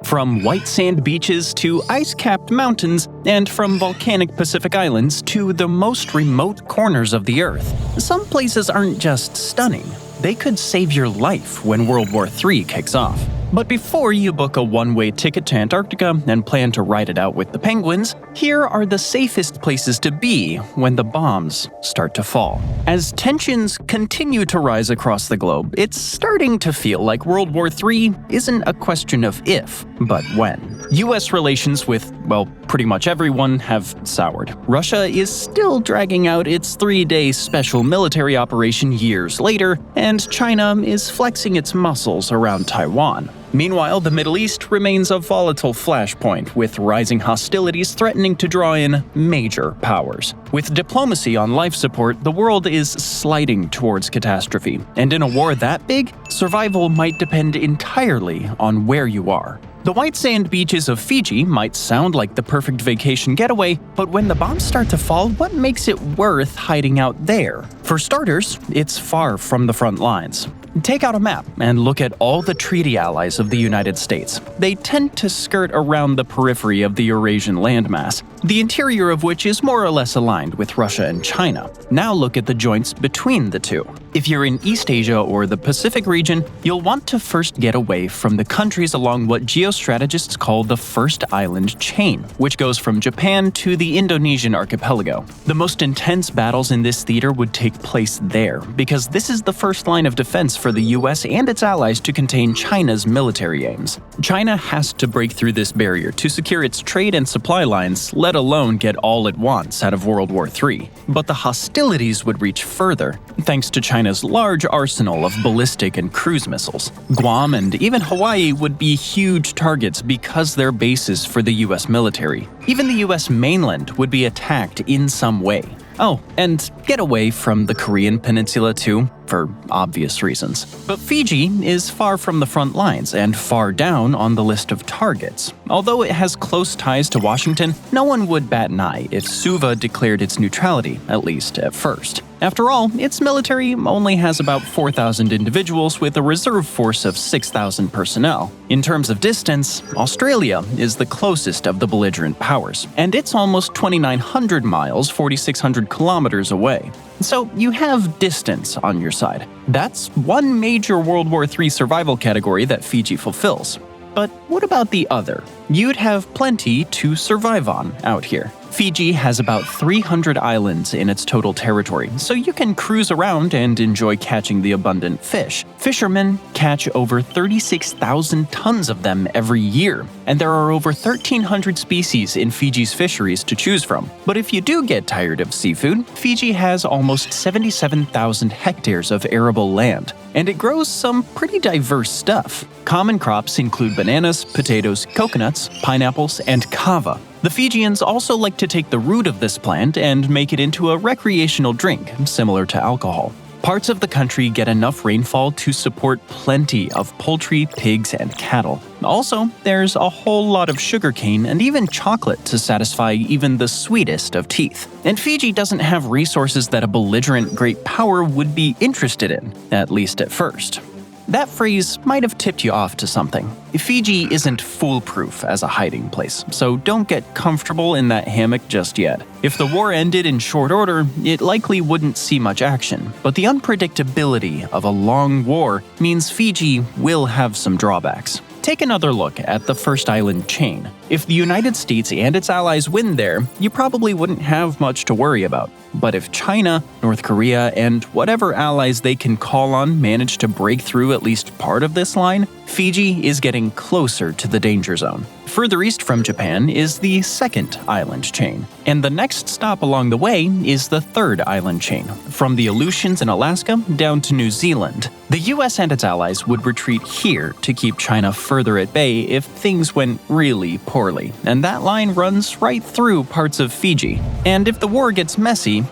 From white sand beaches to ice-capped mountains, and from volcanic Pacific islands to the most remote corners of the Earth, some places aren't just stunning, they could save your life when World War III kicks off. But before you book a one-way ticket to Antarctica and plan to ride it out with the penguins, here are the safest places to be when the bombs start to fall. As tensions continue to rise across the globe, it's starting to feel like World War III isn't a question of if, but when. US relations with, well, pretty much everyone have soured. Russia is still dragging out its 3-day special military operation years later, and China is flexing its muscles around Taiwan. Meanwhile, the Middle East remains a volatile flashpoint, with rising hostilities threatening to draw in major powers. With diplomacy on life support, the world is sliding towards catastrophe, and in a war that big, survival might depend entirely on where you are. The white sand beaches of Fiji might sound like the perfect vacation getaway, but when the bombs start to fall, what makes it worth hiding out there? For starters, it's far from the front lines. Take out a map and look at all the treaty allies of the United States. They tend to skirt around the periphery of the Eurasian landmass, the interior of which is more or less aligned with Russia and China. Now look at the joints between the two. If you're in East Asia or the Pacific region, you'll want to first get away from the countries along what geostrategists call the First Island Chain, which goes from Japan to the Indonesian archipelago. The most intense battles in this theater would take place there, because this is the first line of defense for the US and its allies to contain China's military aims. China has to break through this barrier to secure its trade and supply lines, let alone get all it wants out of World War III. But the hostilities would reach further, thanks to China's large arsenal of ballistic and cruise missiles. Guam and even Hawaii would be huge targets because they're bases for the US military. Even the US mainland would be attacked in some way. Oh, and get away from the Korean peninsula too, for obvious reasons. But Fiji is far from the front lines and far down on the list of targets. Although it has close ties to Washington, no one would bat an eye if Suva declared its neutrality, at least at first. After all, its military only has about 4,000 individuals with a reserve force of 6,000 personnel. In terms of distance, Australia is the closest of the belligerent powers, and it's almost 2,900 miles, 4,600 kilometers away. So you have distance on your side. That's one major World War III survival category that Fiji fulfills. But what about the other? You'd have plenty to survive on out here. Fiji has about 300 islands in its total territory, so you can cruise around and enjoy catching the abundant fish. Fishermen catch over 36,000 tons of them every year, and there are over 1,300 species in Fiji's fisheries to choose from. But if you do get tired of seafood, Fiji has almost 77,000 hectares of arable land, and it grows some pretty diverse stuff. Common crops include bananas, potatoes, coconuts, pineapples, and kava. The Fijians also like to take the root of this plant and make it into a recreational drink, similar to alcohol. Parts of the country get enough rainfall to support plenty of poultry, pigs, and cattle. Also, there's a whole lot of sugarcane and even chocolate to satisfy even the sweetest of teeth. And Fiji doesn't have resources that a belligerent great power would be interested in, at least at first. That phrase might have tipped you off to something. Fiji isn't foolproof as a hiding place, so don't get comfortable in that hammock just yet. If the war ended in short order, it likely wouldn't see much action, but the unpredictability of a long war means Fiji will have some drawbacks. Take another look at the First Island Chain. If the United States and its allies win there, you probably wouldn't have much to worry about. But if China, North Korea, and whatever allies they can call on manage to break through at least part of this line, Fiji is getting closer to the danger zone. Further east from Japan is the second island chain, and the next stop along the way is the third island chain, from the Aleutians in Alaska down to New Zealand. The US and its allies would retreat here to keep China further at bay if things went really poorly, and that line runs right through parts of Fiji. And if the war gets messy,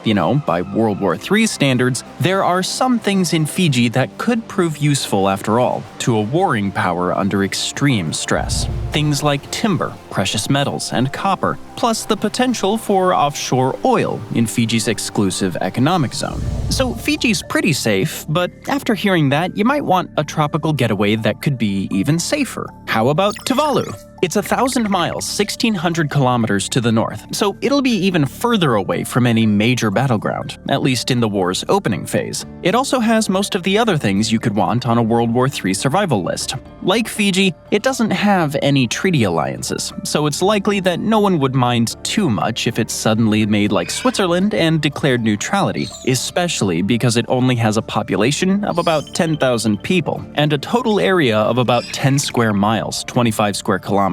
by World War III standards, there are some things in Fiji that could prove useful after all, to a warring power under extreme stress. Things like timber, precious metals, and copper, plus the potential for offshore oil in Fiji's exclusive economic zone. So Fiji's pretty safe, but after hearing that, you might want a tropical getaway that could be even safer. How about Tuvalu? It's 1,000 miles, 1,600 kilometers to the north, so it'll be even further away from any major battleground, at least in the war's opening phase. It also has most of the other things you could want on a World War III survival list. Like Fiji, it doesn't have any treaty alliances, so it's likely that no one would mind too much if it suddenly made like Switzerland and declared neutrality, especially because it only has a population of about 10,000 people and a total area of about 10 square miles, 25 square kilometers.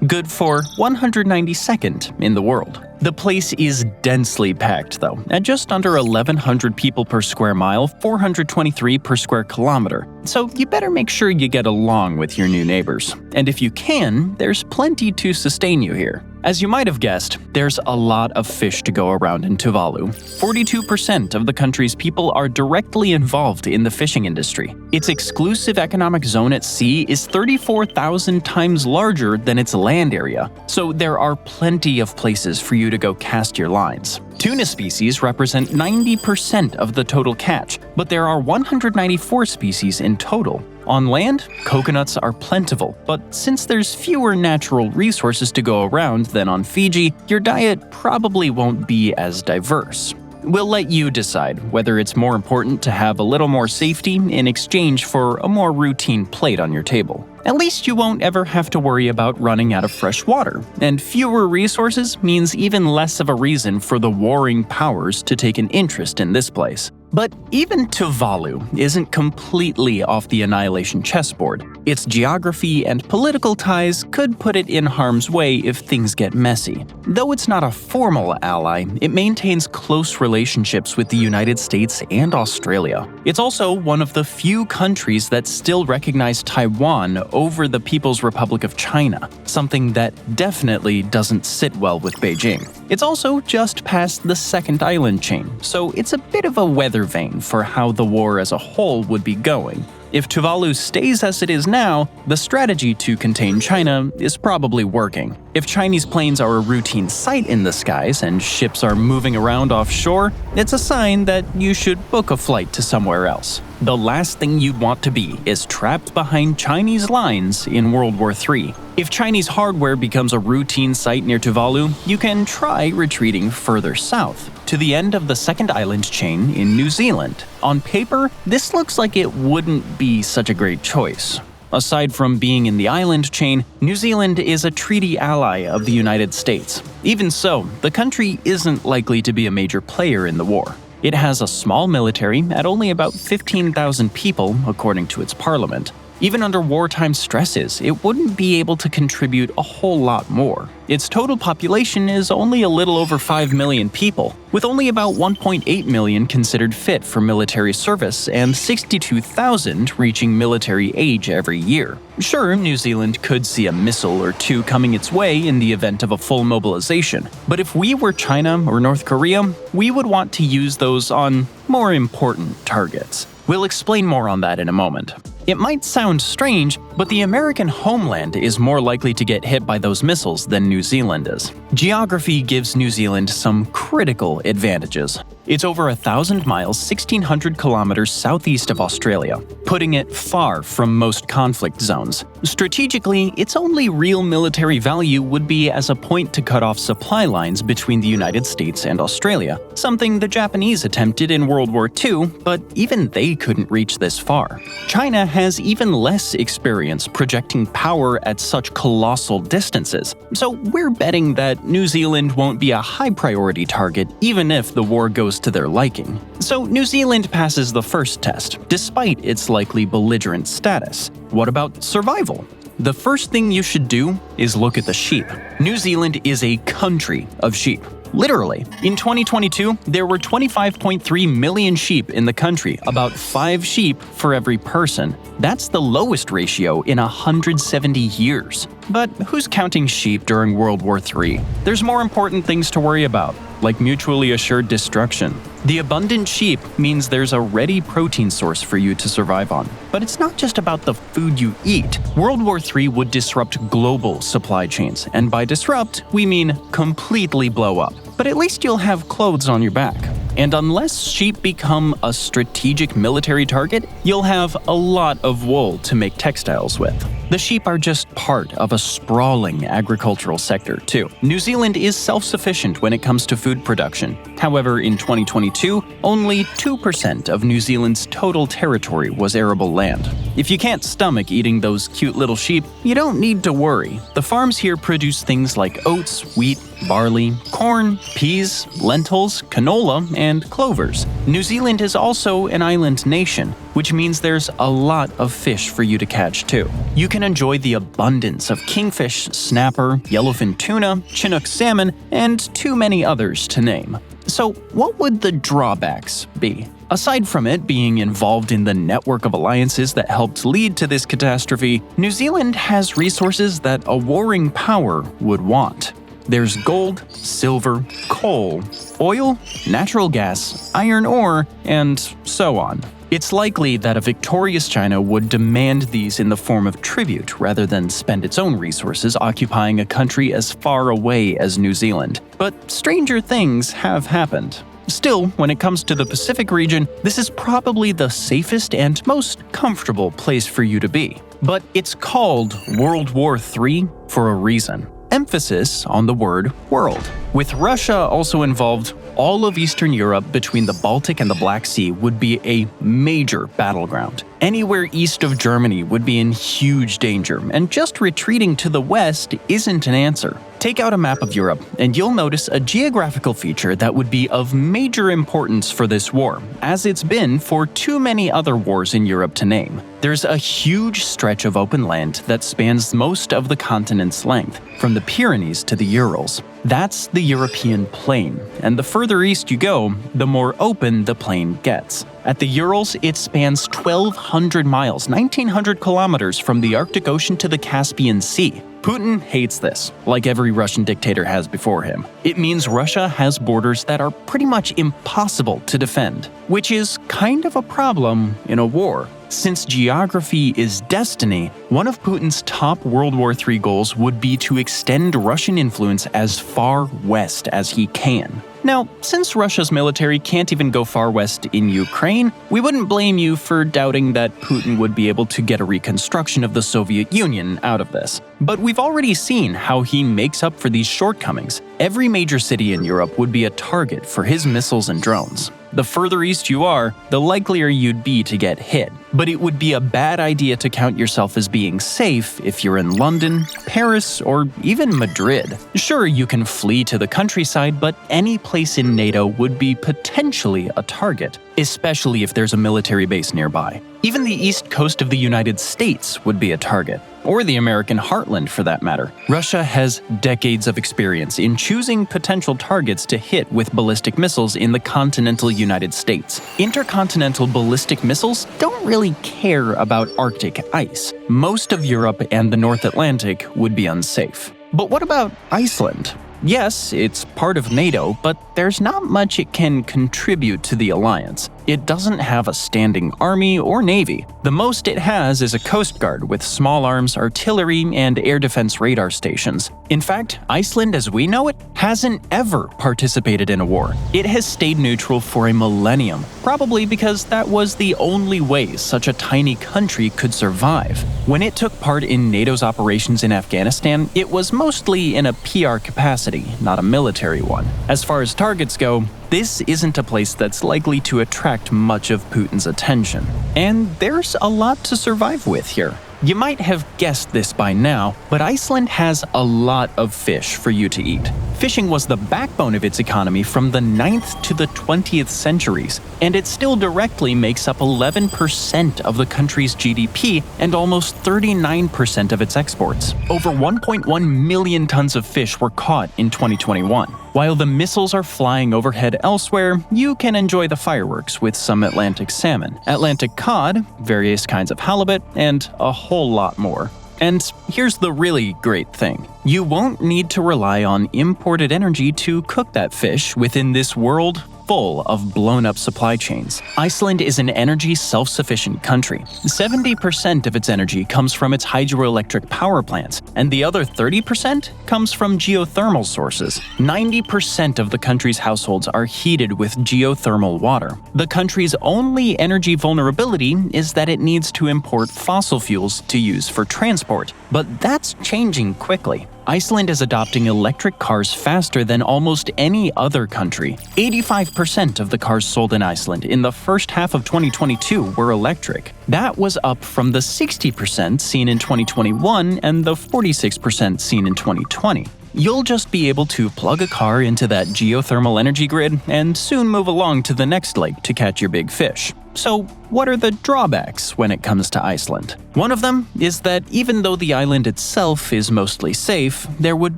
Good for 192nd in the world. The place is densely packed, though, at just under 1,100 people per square mile, 423 per square kilometer. So you better make sure you get along with your new neighbors. And if you can, there's plenty to sustain you here. As you might have guessed, there's a lot of fish to go around in Tuvalu. 42% of the country's people are directly involved in the fishing industry. Its exclusive economic zone at sea is 34,000 times larger than its land area, so there are plenty of places for you to go cast your lines. Tuna species represent 90% of the total catch, but there are 194 species in total. On land, coconuts are plentiful, but since there's fewer natural resources to go around than on Fiji, your diet probably won't be as diverse. We'll let you decide whether it's more important to have a little more safety in exchange for a more routine plate on your table. At least you won't ever have to worry about running out of fresh water, and fewer resources means even less of a reason for the warring powers to take an interest in this place. But even Tuvalu isn't completely off the annihilation chessboard. Its geography and political ties could put it in harm's way if things get messy. Though it's not a formal ally, it maintains close relationships with the United States and Australia. It's also one of the few countries that still recognize Taiwan over the People's Republic of China, something that definitely doesn't sit well with Beijing. It's also just past the second island chain, so it's a bit of a weather vane for how the war as a whole would be going. If Tuvalu stays as it is now, the strategy to contain China is probably working. If Chinese planes are a routine sight in the skies and ships are moving around offshore, it's a sign that you should book a flight to somewhere else. The last thing you'd want to be is trapped behind Chinese lines in World War III. If Chinese hardware becomes a routine sight near Tuvalu, you can try retreating further south, to the end of the second island chain in New Zealand. On paper, this looks like it wouldn't be such a great choice. Aside from being in the island chain, New Zealand is a treaty ally of the United States. Even so, the country isn't likely to be a major player in the war. It has a small military at only about 15,000 people, according to its parliament. Even under wartime stresses, it wouldn't be able to contribute a whole lot more. Its total population is only a little over 5 million people, with only about 1.8 million considered fit for military service and 62,000 reaching military age every year. Sure, New Zealand could see a missile or two coming its way in the event of a full mobilization, but if we were China or North Korea, we would want to use those on more important targets. We'll explain more on that in a moment. It might sound strange, but the American homeland is more likely to get hit by those missiles than New Zealand is. Geography gives New Zealand some critical advantages. It's over 1,000 miles, 1,600 kilometers southeast of Australia, putting it far from most conflict zones. Strategically, its only real military value would be as a point to cut off supply lines between the United States and Australia, something the Japanese attempted in World War II, but even they couldn't reach this far. China has even less experience projecting power at such colossal distances, so we're betting that New Zealand won't be a high-priority target even if the war goes to their liking. So New Zealand passes the first test, despite its likely belligerent status. What about survival? The first thing you should do is look at the sheep. New Zealand is a country of sheep. Literally. In 2022, there were 25.3 million sheep in the country, about 5 sheep for every person. That's the lowest ratio in 170 years. But who's counting sheep during World War III? There's more important things to worry about, like mutually assured destruction. The abundant sheep means there's a ready protein source for you to survive on. But it's not just about the food you eat. World War III would disrupt global supply chains, and by disrupt, we mean completely blow up. But at least you'll have clothes on your back. and unless sheep become a strategic military target, you'll have a lot of wool to make textiles with. The sheep are just part of a sprawling agricultural sector, too. New Zealand is self-sufficient when it comes to food production. However, in 2022, only 2% of New Zealand's total territory was arable land. If you can't stomach eating those cute little sheep, you don't need to worry. The farms here produce things like oats, wheat, barley, corn, peas, lentils, canola, and clovers. New Zealand is also an island nation, which means there's a lot of fish for you to catch too. You can enjoy the abundance of kingfish, snapper, yellowfin tuna, Chinook salmon, and too many others to name. So what would the drawbacks be? Aside from it being involved in the network of alliances that helped lead to this catastrophe, New Zealand has resources that a warring power would want. There's gold, silver, coal, oil, natural gas, iron ore, and so on. It's likely that a victorious China would demand these in the form of tribute rather than spend its own resources occupying a country as far away as New Zealand. But stranger things have happened. Still, when it comes to the Pacific region, this is probably the safest and most comfortable place for you to be. But it's called World War III for a reason. Emphasis on the word world. With Russia also involved, all of Eastern Europe between the Baltic and the Black Sea would be a major battleground. Anywhere east of Germany would be in huge danger, and just retreating to the west isn't an answer. Take out a map of Europe, and you'll notice a geographical feature that would be of major importance for this war, as it's been for too many other wars in Europe to name. There's a huge stretch of open land that spans most of the continent's length, from the Pyrenees to the Urals. That's the European plain, and the further east you go, the more open the plain gets. At the Urals, it spans 1,200 miles, 1,900 kilometers from the Arctic Ocean to the Caspian Sea. Putin hates this, like every Russian dictator has before him. It means Russia has borders that are pretty much impossible to defend, which is kind of a problem in a war. Since geography is destiny, one of Putin's top World War III goals would be to extend Russian influence as far west as he can. Now, since Russia's military can't even go far west in Ukraine, we wouldn't blame you for doubting that Putin would be able to get a reconstruction of the Soviet Union out of this. But we've already seen how he makes up for these shortcomings. Every major city in Europe would be a target for his missiles and drones. The further east you are, the likelier you'd be to get hit. But it would be a bad idea to count yourself as being safe if you're in London, Paris, or even Madrid. Sure, you can flee to the countryside, but any place in NATO would be potentially a target, especially if there's a military base nearby. Even the east coast of the United States would be a target, or the American heartland for that matter. Russia has decades of experience in choosing potential targets to hit with ballistic missiles in the continental United States. Intercontinental ballistic missiles don't really care about Arctic ice. Most of Europe and the North Atlantic would be unsafe. But what about Iceland? Yes, it's part of NATO, but there's not much it can contribute to the alliance. It doesn't have a standing army or navy. The most it has is a coast guard with small arms, artillery, and air defense radar stations. In fact, Iceland as we know it hasn't ever participated in a war. It has stayed neutral for a millennium, probably because that was the only way such a tiny country could survive. When it took part in NATO's operations in Afghanistan, it was mostly in a PR capacity, not a military one. As far as targets go, this isn't a place that's likely to attract much of Putin's attention. And there's a lot to survive with here. You might have guessed this by now, but Iceland has a lot of fish for you to eat. Fishing was the backbone of its economy from the 9th to the 20th centuries, and it still directly makes up 11% of the country's GDP and almost 39% of its exports. Over 1.1 million tons of fish were caught in 2021. While the missiles are flying overhead elsewhere, you can enjoy the fireworks with some Atlantic salmon, Atlantic cod, various kinds of halibut, and a whole lot more. And here's the really great thing. You won't need to rely on imported energy to cook that fish within this world full of blown-up supply chains. Iceland is an energy self-sufficient country. 70% of its energy comes from its hydroelectric power plants, and the other 30% comes from geothermal sources. 90% of the country's households are heated with geothermal water. The country's only energy vulnerability is that it needs to import fossil fuels to use for transport, but that's changing quickly. Iceland is adopting electric cars faster than almost any other country. 85% of the cars sold in Iceland in the first half of 2022 were electric. That was up from the 60% seen in 2021 and the 46% seen in 2020. You'll just be able to plug a car into that geothermal energy grid and soon move along to the next lake to catch your big fish. So, what are the drawbacks when it comes to Iceland? One of them is that even though the island itself is mostly safe, there would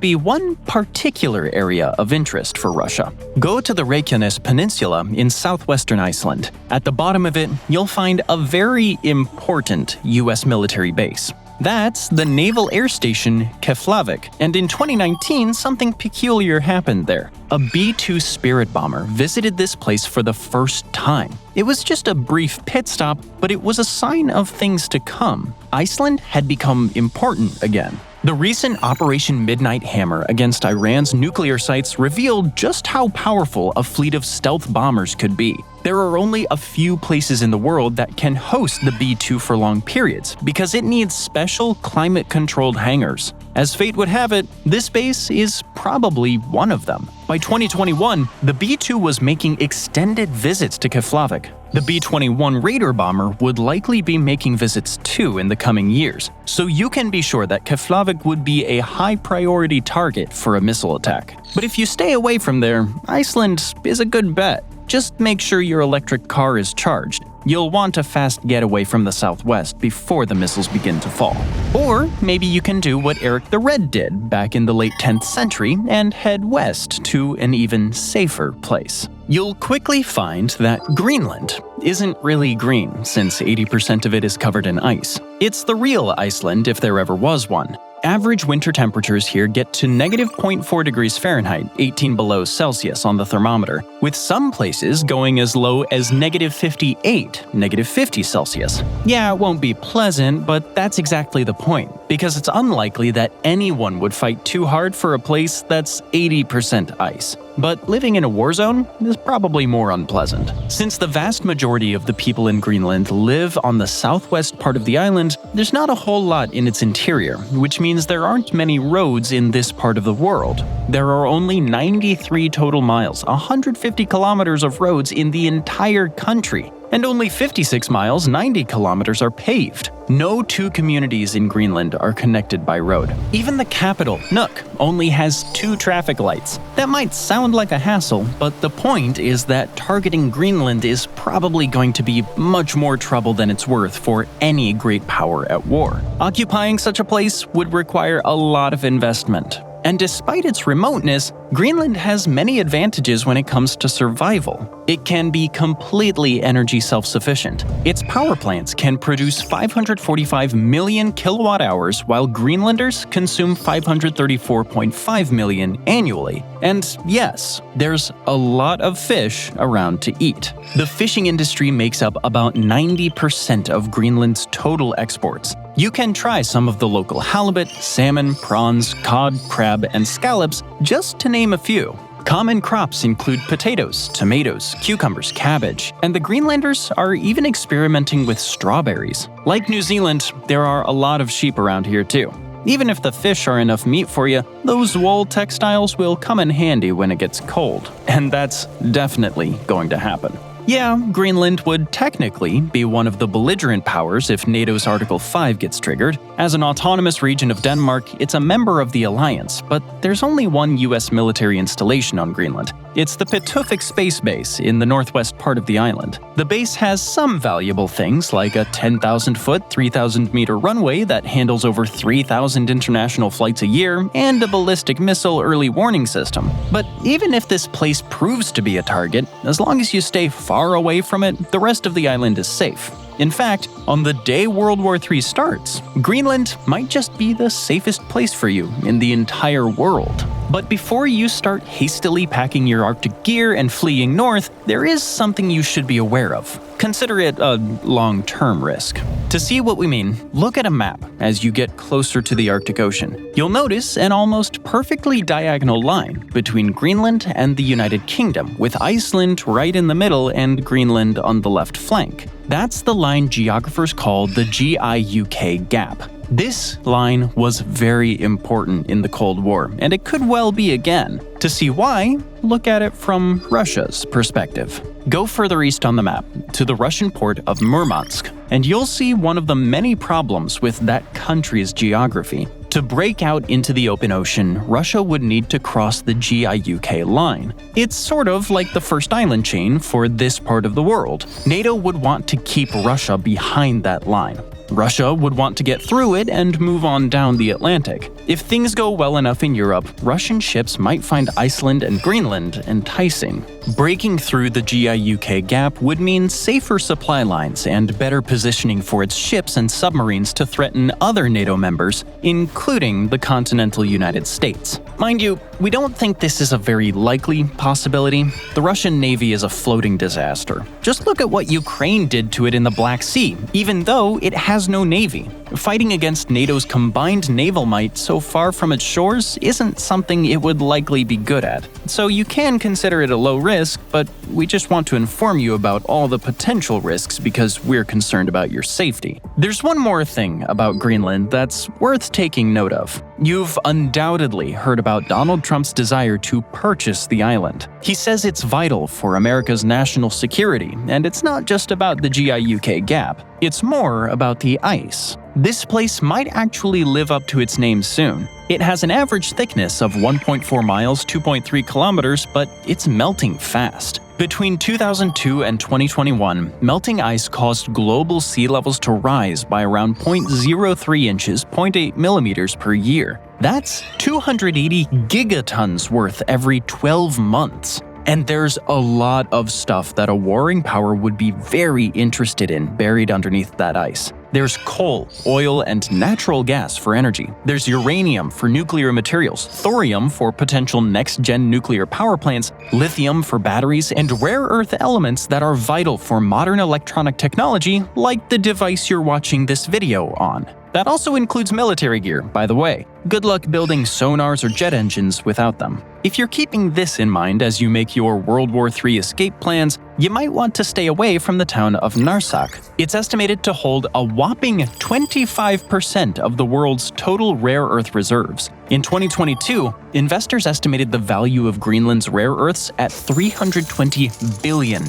be one particular area of interest for Russia. Go to the Reykjanes Peninsula in southwestern Iceland. At the bottom of it, you'll find a very important US military base. That's the Naval Air Station Keflavik, and in 2019, something peculiar happened there. A B-2 Spirit bomber visited this place for the first time. It was just a brief pit stop, but it was a sign of things to come. Iceland had become important again. The recent Operation Midnight Hammer against Iran's nuclear sites revealed just how powerful a fleet of stealth bombers could be. There are only a few places in the world that can host the B-2 for long periods because it needs special climate-controlled hangars. As fate would have it, this base is probably one of them. By 2021, the B-2 was making extended visits to Keflavik. The B-21 Raider bomber would likely be making visits too in the coming years, so you can be sure that Keflavik would be a high-priority target for a missile attack. But if you stay away from there, Iceland is a good bet. Just make sure your electric car is charged. You'll want a fast getaway from the southwest before the missiles begin to fall. Or maybe you can do what Eric the Red did back in the late 10th century and head west to an even safer place. You'll quickly find that Greenland isn't really green, since 80% of it is covered in ice. It's the real Iceland if there ever was one. Average winter temperatures here get to -0.4 degrees Fahrenheit, 18 below Celsius on the thermometer, with some places going as low as -58, -50 Celsius. Yeah, it won't be pleasant, but that's exactly the point, because it's unlikely that anyone would fight too hard for a place that's 80% ice. But living in a war zone is probably more unpleasant. Since the vast majority of the people in Greenland live on the southwest part of the island, there's not a whole lot in its interior, which means there aren't many roads in this part of the world. There are only 93 total miles, 150 kilometers of roads in the entire country, and only 56 miles, 90 kilometers are paved. No two communities in Greenland are connected by road. Even the capital, Nuuk, only has 2 traffic lights. That might sound like a hassle, but the point is that targeting Greenland is probably going to be much more trouble than it's worth for any great power at war. Occupying such a place would require a lot of investment. And despite its remoteness, Greenland has many advantages when it comes to survival. It can be completely energy self-sufficient. Its power plants can produce 545 million kilowatt hours, while Greenlanders consume 534.5 million annually. And yes, there's a lot of fish around to eat. The fishing industry makes up about 90% of Greenland's total exports. You can try some of the local halibut, salmon, prawns, cod, crab, and scallops, just to name a few. Common crops include potatoes, tomatoes, cucumbers, cabbage, and the Greenlanders are even experimenting with strawberries. Like New Zealand, there are a lot of sheep around here too. Even if the fish are enough meat for you, those wool textiles will come in handy when it gets cold, and that's definitely going to happen. Yeah, Greenland would technically be one of the belligerent powers if NATO's Article 5 gets triggered. As an autonomous region of Denmark, it's a member of the alliance, but there's only one US military installation on Greenland. It's the Pituffik Space Base in the northwest part of the island. The base has some valuable things like a 10,000-foot, 3,000-meter runway that handles over 3,000 international flights a year and a ballistic missile early warning system. But even if this place proves to be a target, as long as you stay far away from it, the rest of the island is safe. In fact, on the day World War III starts, Greenland might just be the safest place for you in the entire world. But before you start hastily packing your Arctic gear and fleeing north, there is something you should be aware of. Consider it a long-term risk. To see what we mean, look at a map as you get closer to the Arctic Ocean. You'll notice an almost perfectly diagonal line between Greenland and the United Kingdom, with Iceland right in the middle and Greenland on the left flank. That's the line geographers call the GIUK gap. This line was very important in the Cold War, and it could well be again. To see why, look at it from Russia's perspective. Go further east on the map, to the Russian port of Murmansk, and you'll see one of the many problems with that country's geography. To break out into the open ocean, Russia would need to cross the GIUK line. It's sort of like the first island chain for this part of the world. NATO would want to keep Russia behind that line. Russia would want to get through it and move on down the Atlantic. If things go well enough in Europe, Russian ships might find Iceland and Greenland enticing. Breaking through the GIUK gap would mean safer supply lines and better positioning for its ships and submarines to threaten other NATO members, including the continental United States. Mind you, we don't think this is a very likely possibility. The Russian Navy is a floating disaster. Just look at what Ukraine did to it in the Black Sea, even though it has no navy. Fighting against NATO's combined naval might so far from its shores isn't something it would likely be good at. So you can consider it a low risk, but we just want to inform you about all the potential risks because we're concerned about your safety. There's one more thing about Greenland that's worth taking note of. You've undoubtedly heard about Donald Trump's desire to purchase the island. He says it's vital for America's national security, and it's not just about the GIUK gap. It's more about the ice. This place might actually live up to its name soon. It has an average thickness of 1.4 miles, 2.3 kilometers, but it's melting fast. Between 2002 and 2021, melting ice caused global sea levels to rise by around 0.03 inches, 0.8 millimeters per year. That's 280 gigatons worth every 12 months. And there's a lot of stuff that a warring power would be very interested in buried underneath that ice. There's coal, oil, and natural gas for energy. There's uranium for nuclear materials, thorium for potential next-gen nuclear power plants, lithium for batteries, and rare earth elements that are vital for modern electronic technology like the device you're watching this video on. That also includes military gear, by the way. Good luck building sonars or jet engines without them. If you're keeping this in mind as you make your World War III escape plans, you might want to stay away from the town of Narsak. It's estimated to hold a whopping 25% of the world's total rare earth reserves. In 2022, investors estimated the value of Greenland's rare earths at $320 billion.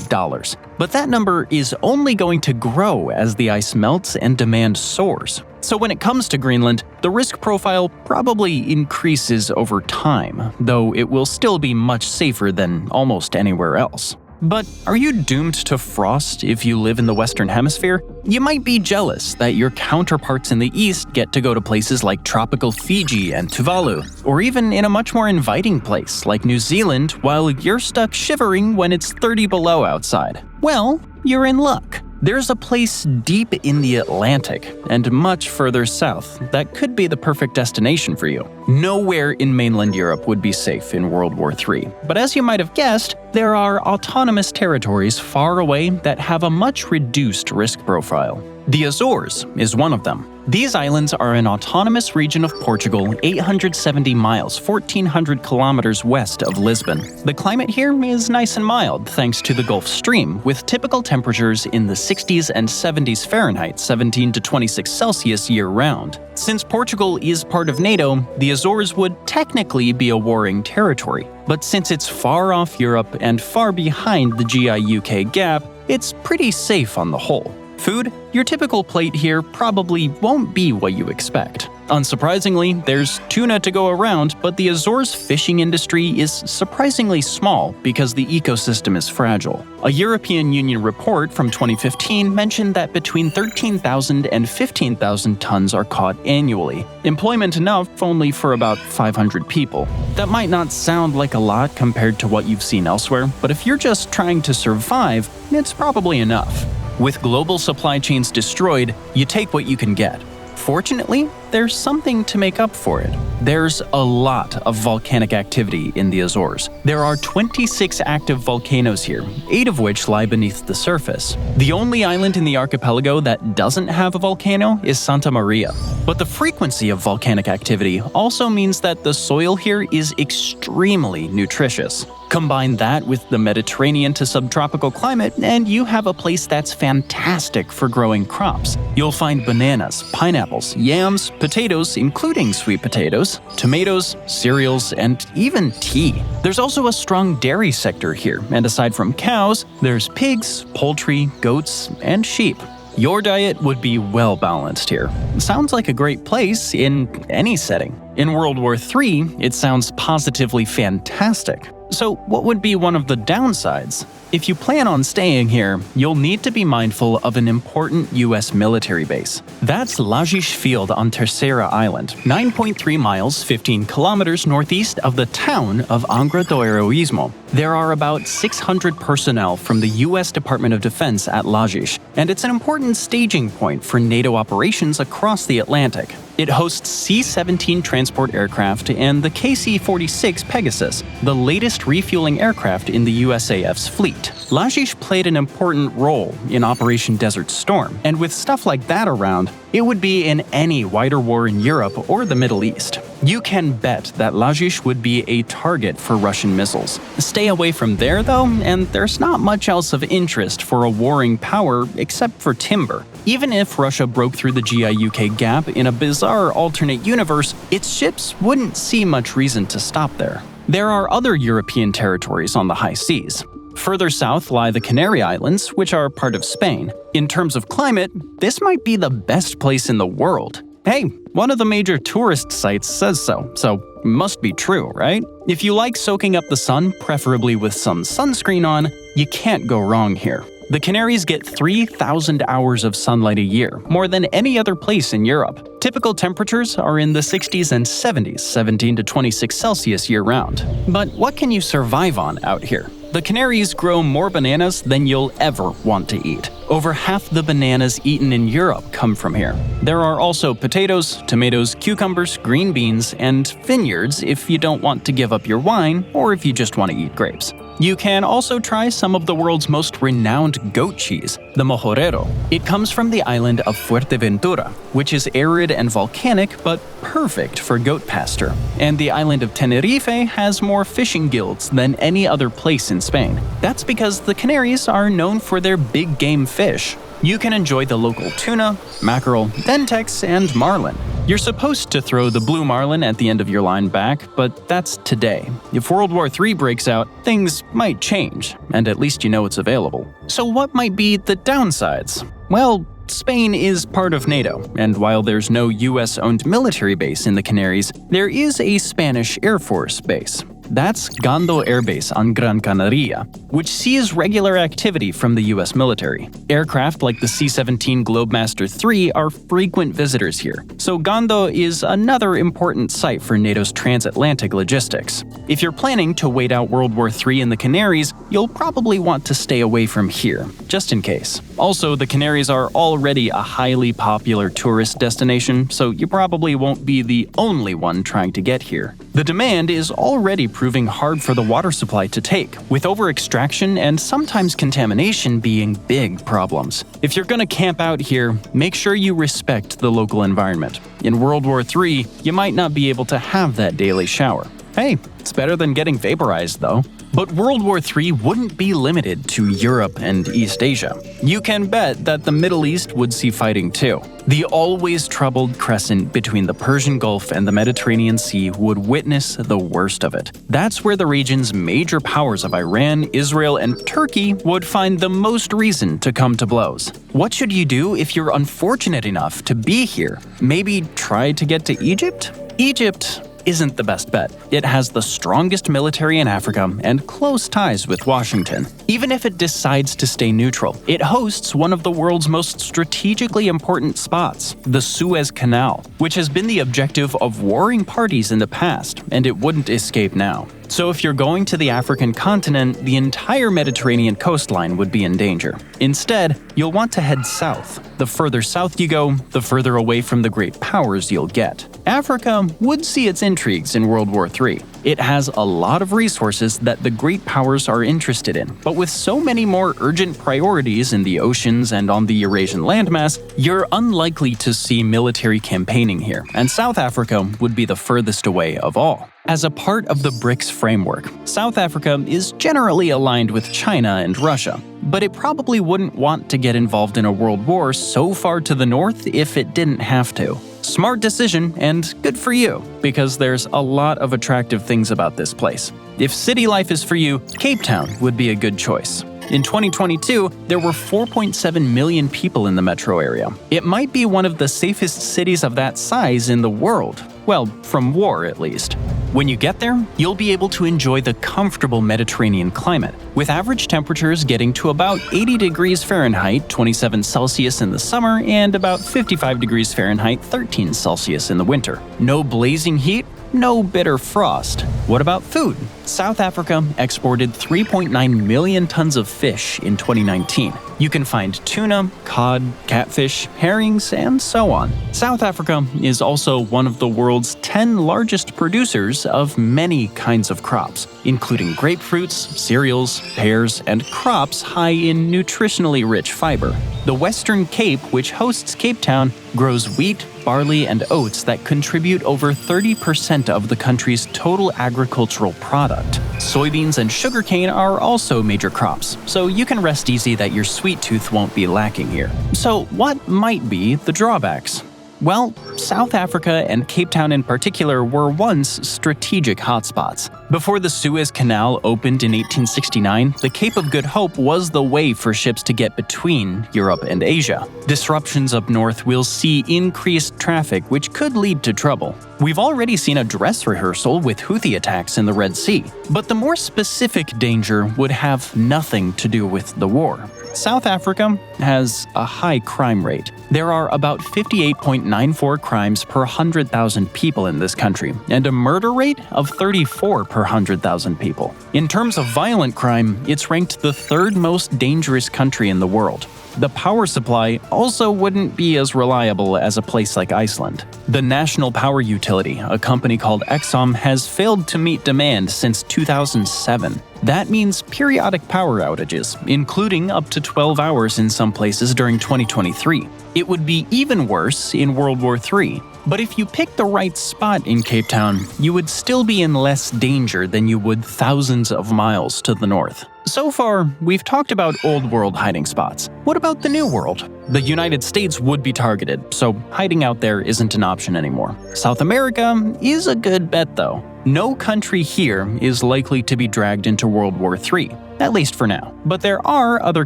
But that number is only going to grow as the ice melts and demand soars. So when it comes to Greenland, the risk profile probably increases over time, though it will still be much safer than almost anywhere else. But are you doomed to frost if you live in the Western Hemisphere? You might be jealous that your counterparts in the East get to go to places like tropical Fiji and Tuvalu, or even in a much more inviting place like New Zealand while you're stuck shivering when it's 30 below outside. Well, you're in luck. There's a place deep in the Atlantic and much further south that could be the perfect destination for you. Nowhere in mainland Europe would be safe in World War III, but as you might have guessed, there are autonomous territories far away that have a much reduced risk profile. The Azores is one of them. These islands are an autonomous region of Portugal 870 miles, 1,400 kilometers west of Lisbon. The climate here is nice and mild thanks to the Gulf Stream, with typical temperatures in the 60s and 70s Fahrenheit, 17 to 26 Celsius year-round. Since Portugal is part of NATO, the Azores would technically be a warring territory. But since it's far off Europe and far behind the GIUK gap, it's pretty safe on the whole. Food? Your typical plate here probably won't be what you expect. Unsurprisingly, there's tuna to go around, but the Azores fishing industry is surprisingly small because the ecosystem is fragile. A European Union report from 2015 mentioned that between 13,000 and 15,000 tons are caught annually, employment enough only for about 500 people. That might not sound like a lot compared to what you've seen elsewhere, but if you're just trying to survive, it's probably enough. With global supply chains destroyed, you take what you can get. Fortunately, there's something to make up for it. There's a lot of volcanic activity in the Azores. There are 26 active volcanoes here, 8 of which lie beneath the surface. The only island in the archipelago that doesn't have a volcano is Santa Maria. But the frequency of volcanic activity also means that the soil here is extremely nutritious. Combine that with the Mediterranean to subtropical climate, and you have a place that's fantastic for growing crops. You'll find bananas, pineapples, yams, potatoes, including sweet potatoes, tomatoes, cereals, and even tea. There's also a strong dairy sector here, and aside from cows, there's pigs, poultry, goats, and sheep. Your diet would be well balanced here. Sounds like a great place in any setting. In World War III, it sounds positively fantastic. So what would be one of the downsides? If you plan on staying here, you'll need to be mindful of an important US military base. That's Lajes Field on Terceira Island, 9.3 miles, 15 kilometers northeast of the town of Angra do Heroísmo. There are about 600 personnel from the US Department of Defense at Lajes, and it's an important staging point for NATO operations across the Atlantic. It hosts C-17 transport aircraft and the KC-46 Pegasus, the latest refueling aircraft in the USAF's fleet. Lajes played an important role in Operation Desert Storm, and with stuff like that around, it would be in any wider war in Europe or the Middle East. You can bet that Lajes would be a target for Russian missiles. Stay away from there though, and there's not much else of interest for a warring power except for timber. Even if Russia broke through the GI-UK gap in a bizarre alternate universe, its ships wouldn't see much reason to stop there. There are other European territories on the high seas. Further south lie the Canary Islands, which are part of Spain. In terms of climate, this might be the best place in the world. Hey, one of the major tourist sites says so must be true, right? If you like soaking up the sun, preferably with some sunscreen on, you can't go wrong here. The Canaries get 3,000 hours of sunlight a year, more than any other place in Europe. Typical temperatures are in the 60s and 70s, 17 to 26 Celsius year-round. But what can you survive on out here? The Canaries grow more bananas than you'll ever want to eat. Over half the bananas eaten in Europe come from here. There are also potatoes, tomatoes, cucumbers, green beans, and vineyards if you don't want to give up your wine or if you just want to eat grapes. You can also try some of the world's most renowned goat cheese, the mojorero. It comes from the island of Fuerteventura, which is arid and volcanic but perfect for goat pasture. And the island of Tenerife has more fishing guilds than any other place in Spain. That's because the Canaries are known for their big game fish. You can enjoy the local tuna, mackerel, dentex, and marlin. You're supposed to throw the blue marlin at the end of your line back, but that's today. If World War III breaks out, things might change, and at least you know it's available. So what might be the downsides? Well, Spain is part of NATO, and while there's no US-owned military base in the Canaries, there is a Spanish Air Force base. That's Gando Air Base on Gran Canaria, which sees regular activity from the US military. Aircraft like the C-17 Globemaster III are frequent visitors here, so Gando is another important site for NATO's transatlantic logistics. If you're planning to wait out World War III in the Canaries, you'll probably want to stay away from here, just in case. Also, the Canaries are already a highly popular tourist destination, so you probably won't be the only one trying to get here. The demand is already proving hard for the water supply to take, with over-extraction and sometimes contamination being big problems. If you're gonna camp out here, make sure you respect the local environment. In World War III, you might not be able to have that daily shower. Hey, it's better than getting vaporized though. But World War III wouldn't be limited to Europe and East Asia. You can bet that the Middle East would see fighting too. The always troubled crescent between the Persian Gulf and the Mediterranean Sea would witness the worst of it. That's where the region's major powers of Iran, Israel, and Turkey would find the most reason to come to blows. What should you do if you're unfortunate enough to be here? Maybe try to get to Egypt? Egypt isn't the best bet. It has the strongest military in Africa and close ties with Washington. Even if it decides to stay neutral, it hosts one of the world's most strategically important spots, the Suez Canal, which has been the objective of warring parties in the past, and it wouldn't escape now. So if you're going to the African continent, the entire Mediterranean coastline would be in danger. Instead, you'll want to head south. The further south you go, the further away from the great powers you'll get. Africa would see its intrigues in World War III. It has a lot of resources that the great powers are interested in, but with so many more urgent priorities in the oceans and on the Eurasian landmass, you're unlikely to see military campaigning here, and South Africa would be the furthest away of all. As a part of the BRICS framework, South Africa is generally aligned with China and Russia, but it probably wouldn't want to get involved in a world war so far to the north if it didn't have to. Smart decision, and good for you, because there's a lot of attractive things about this place. If city life is for you, Cape Town would be a good choice. In 2022, there were 4.7 million people in the metro area. It might be one of the safest cities of that size in the world. Well, from war at least. When you get there, you'll be able to enjoy the comfortable Mediterranean climate, with average temperatures getting to about 80 degrees Fahrenheit, 27 Celsius in the summer, and about 55 degrees Fahrenheit, 13 Celsius in the winter. No blazing heat, no bitter frost. What about food? South Africa exported 3.9 million tons of fish in 2019. You can find tuna, cod, catfish, herrings, and so on. South Africa is also one of the world's 10 largest producers of many kinds of crops, including grapefruits, cereals, pears, and crops high in nutritionally rich fiber. The Western Cape, which hosts Cape Town, grows wheat, barley, and oats that contribute over 30% of the country's total agricultural product. Soybeans and sugarcane are also major crops, so you can rest easy that your sweet tooth won't be lacking here. So what might be the drawbacks? Well, South Africa and Cape Town in particular were once strategic hotspots. Before the Suez Canal opened in 1869, the Cape of Good Hope was the way for ships to get between Europe and Asia. Disruptions up north will see increased traffic, which could lead to trouble. We've already seen a dress rehearsal with Houthi attacks in the Red Sea, but the more specific danger would have nothing to do with the war. South Africa has a high crime rate. There are about 58.94 crimes per 100,000 people in this country, and a murder rate of 34 per 100,000 people. In terms of violent crime, it's ranked the third most dangerous country in the world. The power supply also wouldn't be as reliable as a place like Iceland. The national power utility, a company called Exxon, has failed to meet demand since 2007. That means periodic power outages, including up to 12 hours in some places during 2023. It would be even worse in World War III. But if you pick the right spot in Cape Town, you would still be in less danger than you would thousands of miles to the north. So far, we've talked about old world hiding spots. What about the new world? The United States would be targeted, so hiding out there isn't an option anymore. South America is a good bet though. No country here is likely to be dragged into World War III, at least for now. But there are other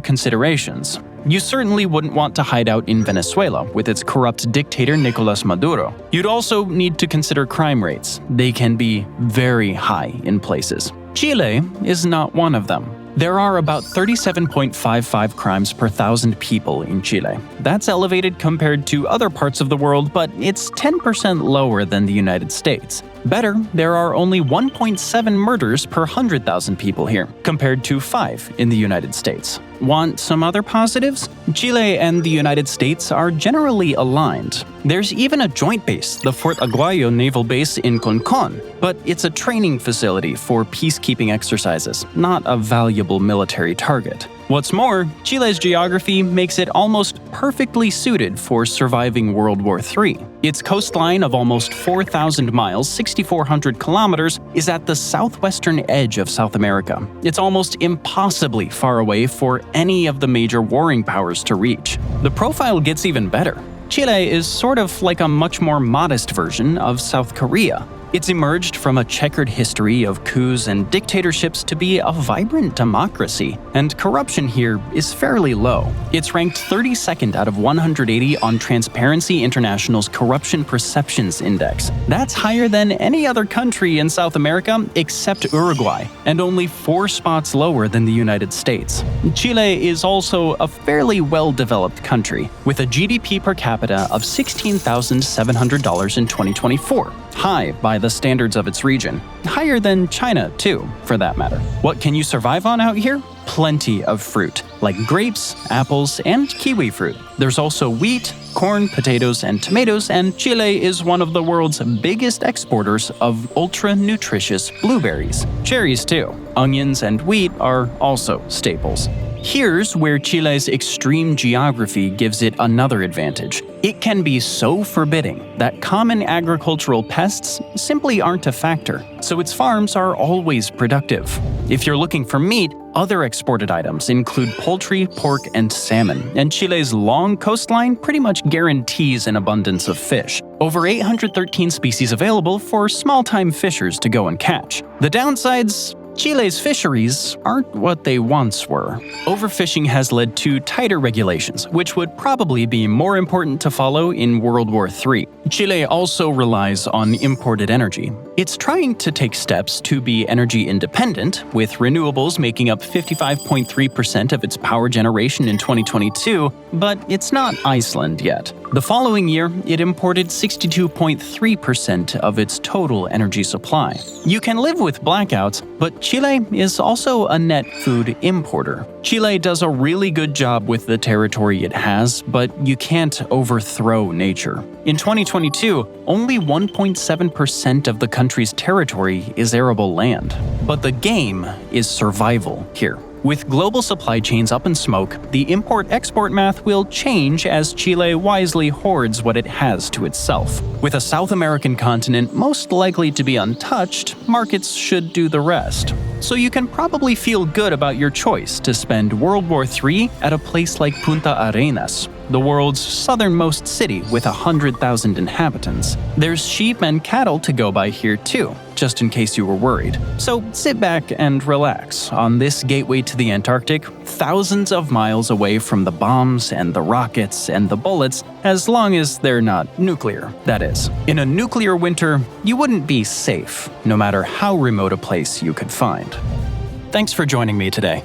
considerations. You certainly wouldn't want to hide out in Venezuela with its corrupt dictator Nicolas Maduro. You'd also need to consider crime rates. They can be very high in places. Chile is not one of them. There are about 37.55 crimes per 1,000 people in Chile. That's elevated compared to other parts of the world, but it's 10% lower than the United States. Better, there are only 1.7 murders per 100,000 people here, compared to 5 in the United States. Want some other positives? Chile and the United States are generally aligned. There's even a joint base, the Fort Aguayo Naval Base in Concon, but it's a training facility for peacekeeping exercises, not a valuable military target. What's more, Chile's geography makes it almost perfectly suited for surviving World War III. Its coastline of almost 4,000 miles, 6,400 kilometers, is at the southwestern edge of South America. It's almost impossibly far away for any of the major warring powers to reach. The profile gets even better. Chile is sort of like a much more modest version of South Korea. It's emerged from a checkered history of coups and dictatorships to be a vibrant democracy, and corruption here is fairly low. It's ranked 32nd out of 180 on Transparency International's Corruption Perceptions Index. That's higher than any other country in South America except Uruguay, and only 4 spots lower than the United States. Chile is also a fairly well-developed country, with a GDP per capita of $16,700 in 2024. High by the standards of its region. Higher than China, too, for that matter. What can you survive on out here? Plenty of fruit, like grapes, apples, and kiwi fruit. There's also wheat, corn, potatoes, and tomatoes, and Chile is one of the world's biggest exporters of ultra-nutritious blueberries. Cherries, too. Onions and wheat are also staples. Here's where Chile's extreme geography gives it another advantage. It can be so forbidding that common agricultural pests simply aren't a factor, so its farms are always productive. If you're looking for meat, other exported items include poultry, pork, and salmon, and Chile's long coastline pretty much guarantees an abundance of fish. Over 813 species available for small-time fishers to go and catch. The downsides? Chile's fisheries aren't what they once were. Overfishing has led to tighter regulations, which would probably be more important to follow in World War III. Chile also relies on imported energy. It's trying to take steps to be energy independent, with renewables making up 55.3% of its power generation in 2022, but it's not Iceland yet. The following year, it imported 62.3% of its total energy supply. You can live with blackouts, but Chile is also a net food importer. Chile does a really good job with the territory it has, but you can't overthrow nature. In 2022, only 1.7% of the country's territory is arable land. But the game is survival here. With global supply chains up in smoke, the import-export math will change as Chile wisely hoards what it has to itself. With a South American continent most likely to be untouched, markets should do the rest. So you can probably feel good about your choice to spend World War III at a place like Punta Arenas, the world's southernmost city with 100,000 inhabitants. There's sheep and cattle to go by here too, just in case you were worried. So sit back and relax on this gateway to the Antarctic, thousands of miles away from the bombs and the rockets and the bullets, as long as they're not nuclear, that is. In a nuclear winter, you wouldn't be safe, no matter how remote a place you could find. Thanks for joining me today.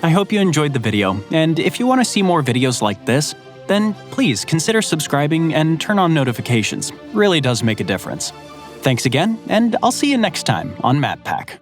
I hope you enjoyed the video, and if you want to see more videos like this, then please consider subscribing and turn on notifications. Really does make a difference. Thanks again, and I'll see you next time on MatPack.